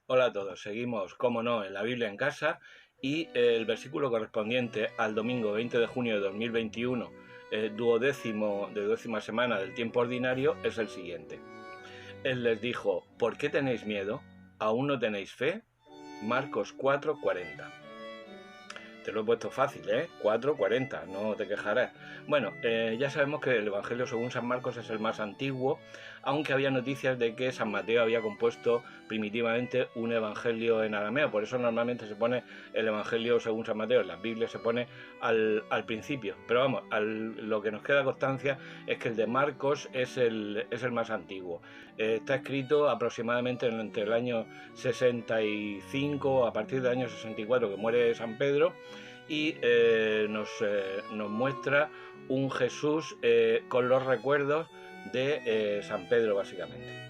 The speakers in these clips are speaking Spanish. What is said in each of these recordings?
Hola a todos, seguimos, como no, en la Biblia en casa y el versículo correspondiente al domingo 20 de junio de 2021, duodécimo de décima semana del tiempo ordinario, es el siguiente. Él les dijo, ¿por qué tenéis miedo? ¿Aún no tenéis fe? Marcos 4:40. Te lo he puesto fácil, ¿eh? 4:40, no te quejarás. Bueno, ya sabemos que el Evangelio según San Marcos es el más antiguo, aunque había noticias de que San Mateo había compuesto primitivamente un Evangelio en arameo. Por eso normalmente se pone el Evangelio según San Mateo, en las Biblias se pone al principio. Pero vamos, lo que nos queda constancia es que el de Marcos es el más antiguo. Está escrito aproximadamente entre el año 65, a partir del año 64 que muere San Pedro, y nos muestra un Jesús con los recuerdos de San Pedro, básicamente.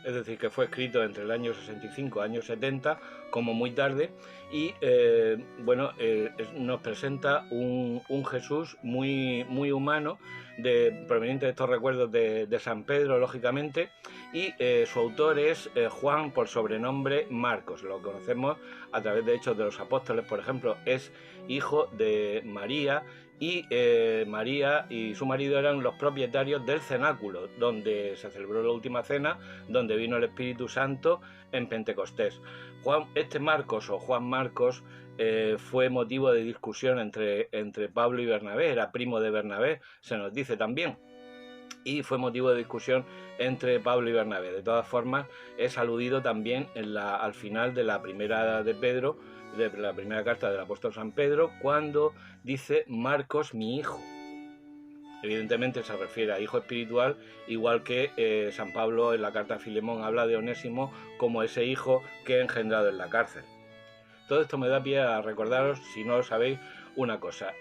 Es decir, que fue escrito entre el año 65 y el año 70, como muy tarde, y nos presenta un Jesús muy humano, proveniente de estos recuerdos de San Pedro, lógicamente, y su autor es Juan, por sobrenombre Marcos. Lo conocemos a través de Hechos de los Apóstoles, por ejemplo, es hijo de María, y María y su marido eran los propietarios del cenáculo donde se celebró la última cena, donde vino el Espíritu Santo en Pentecostés. Juan Marcos fue motivo de discusión entre Pablo y Bernabé, era primo de Bernabé, se nos dice también, y fue motivo de discusión entre Pablo y Bernabé. De todas formas, es aludido también al final de la primera de Pedro, de la primera carta del apóstol San Pedro, cuando dice Marcos, mi hijo. Evidentemente se refiere a hijo espiritual, igual que San Pablo en la carta a Filemón habla de Onésimo como ese hijo que ha engendrado en la cárcel. Todo esto me da pie a recordaros, si no lo sabéis, una cosa.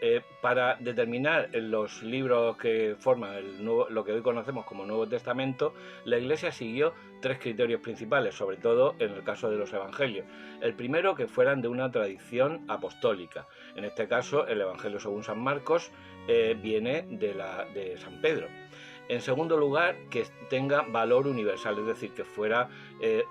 Para determinar los libros que forman lo que hoy conocemos como Nuevo Testamento, la Iglesia siguió tres criterios principales, sobre todo en el caso de los evangelios. El primero, que fueran de una tradición apostólica. En este caso, el Evangelio según San Marcos viene de San Pedro. En segundo lugar, que tenga valor universal, es decir, que fuera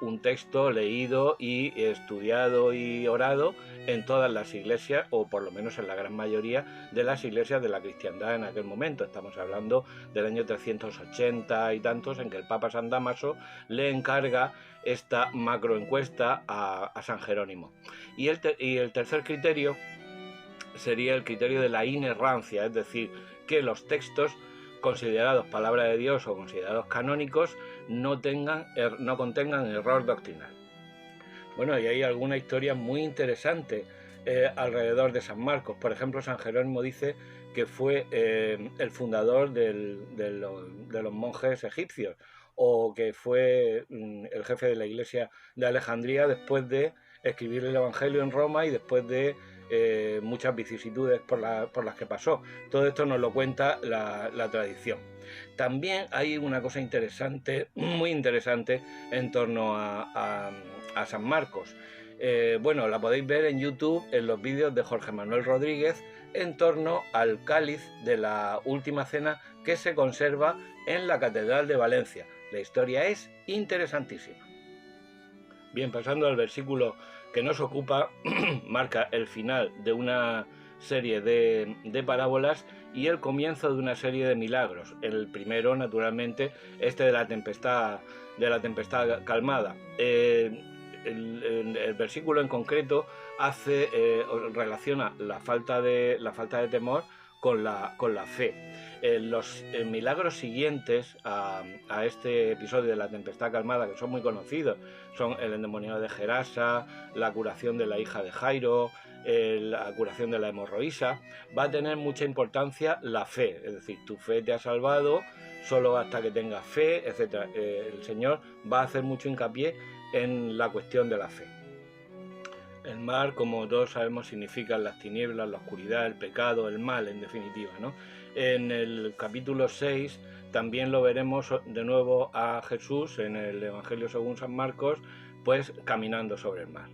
un texto leído y estudiado y orado en todas las iglesias, o por lo menos en la gran mayoría de las iglesias de la cristiandad en aquel momento. Estamos hablando del año 380 y tantos, en que el Papa San Dámaso le encarga esta macroencuesta a San Jerónimo. Y el tercer criterio sería el criterio de la inerrancia, es decir, que los textos considerados palabra de Dios o considerados canónicos no contengan error doctrinal. Bueno, y hay alguna historia muy interesante alrededor de San Marcos. Por ejemplo, San Jerónimo dice que fue el fundador de los monjes egipcios, o que fue el jefe de la iglesia de Alejandría después de escribir el Evangelio en Roma y después de muchas vicisitudes por las que pasó. Todo esto nos lo cuenta la tradición. También hay una cosa interesante, muy interesante, en torno a San Marcos. La podéis ver en YouTube en los vídeos de Jorge Manuel Rodríguez en torno al cáliz de la última cena que se conserva en la Catedral de Valencia. La historia es interesantísima. Bien, pasando al versículo que nos ocupa, marca el final de una serie de parábolas y el comienzo de una serie de milagros. El primero, naturalmente, de la tempestad calmada. El versículo en concreto relaciona la falta de temor con la fe. Los milagros siguientes a este episodio de la tempestad calmada, que son muy conocidos, son el endemoniado de Gerasa, la curación de la hija de Jairo, la curación de la hemorroísa. Va a tener mucha importancia la fe, es decir, tu fe te ha salvado, solo hasta que tengas fe, etc. El Señor va a hacer mucho hincapié en la cuestión de la fe. El mar, como todos sabemos, significa las tinieblas, la oscuridad, el pecado, el mal, en definitiva, ¿no? En el capítulo 6 también lo veremos de nuevo a Jesús en el Evangelio según San Marcos, pues caminando sobre el mar.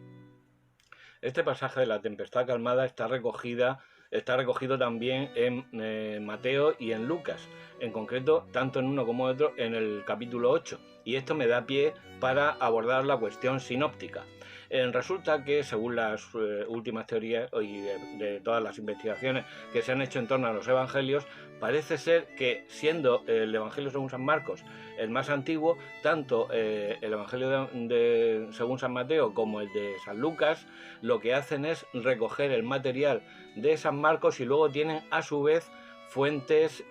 Este pasaje de la tempestad calmada está recogido también en Mateo y en Lucas, en concreto tanto en uno como en otro en el capítulo 8, y esto me da pie para abordar la cuestión sinóptica. Resulta que, según las últimas teorías y de todas las investigaciones que se han hecho en torno a los evangelios, parece ser que, siendo el Evangelio según San Marcos el más antiguo, tanto el Evangelio según San Mateo como el de San Lucas lo que hacen es recoger el material de San Marcos y luego tienen a su vez fuentes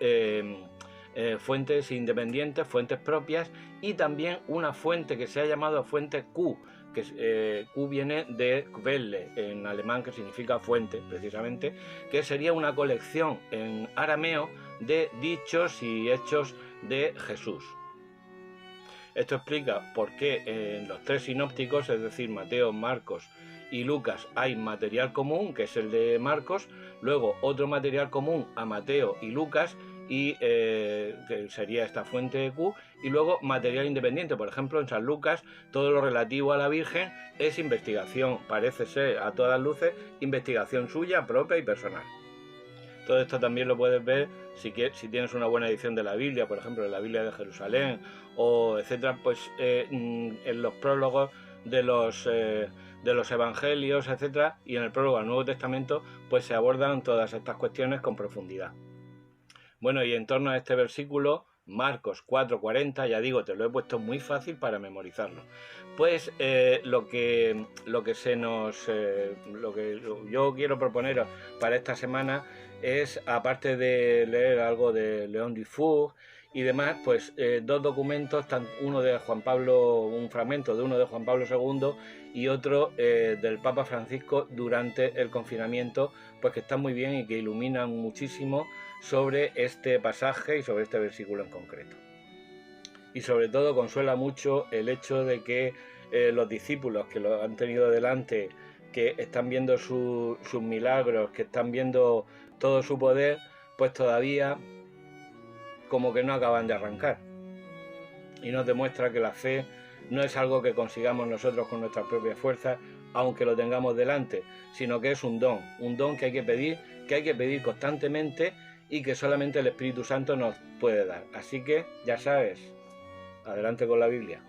independientes, fuentes propias, y también una fuente que se ha llamado fuente Q, que Q viene de Quelle en alemán, que significa fuente precisamente, que sería una colección en arameo de dichos y hechos de Jesús. Esto explica por qué en los tres sinópticos, es decir, Mateo, Marcos y Lucas, hay material común, que es el de Marcos, luego otro material común a Mateo y Lucas, y que sería esta fuente de Q, y luego material independiente. Por ejemplo, en San Lucas todo lo relativo a la Virgen es investigación, parece ser a todas luces, investigación suya, propia y personal. Todo esto también lo puedes ver si tienes una buena edición de la Biblia, por ejemplo, en la Biblia de Jerusalén, o etcétera, pues en los prólogos de los evangelios, etcétera, y en el prólogo al Nuevo Testamento, pues se abordan todas estas cuestiones con profundidad. Bueno, y en torno a este versículo, Marcos 4:40, ya digo, te lo he puesto muy fácil para memorizarlo. Pues lo que yo quiero proponeros para esta semana es, aparte de leer algo de León Dufour y demás, pues dos documentos, uno de Juan Pablo, un fragmento de uno de Juan Pablo II y otro del Papa Francisco durante el confinamiento, pues que están muy bien y que iluminan muchísimo sobre este pasaje y sobre este versículo en concreto. Y sobre todo consuela mucho el hecho de que los discípulos que lo han tenido delante, que están viendo sus milagros, que están viendo todo su poder, pues todavía como que no acaban de arrancar. Y nos demuestra que la fe no es algo que consigamos nosotros con nuestras propias fuerzas, aunque lo tengamos delante, sino que es un don que hay que pedir constantemente, y que solamente el Espíritu Santo nos puede dar. Así que, ya sabes, adelante con la Biblia.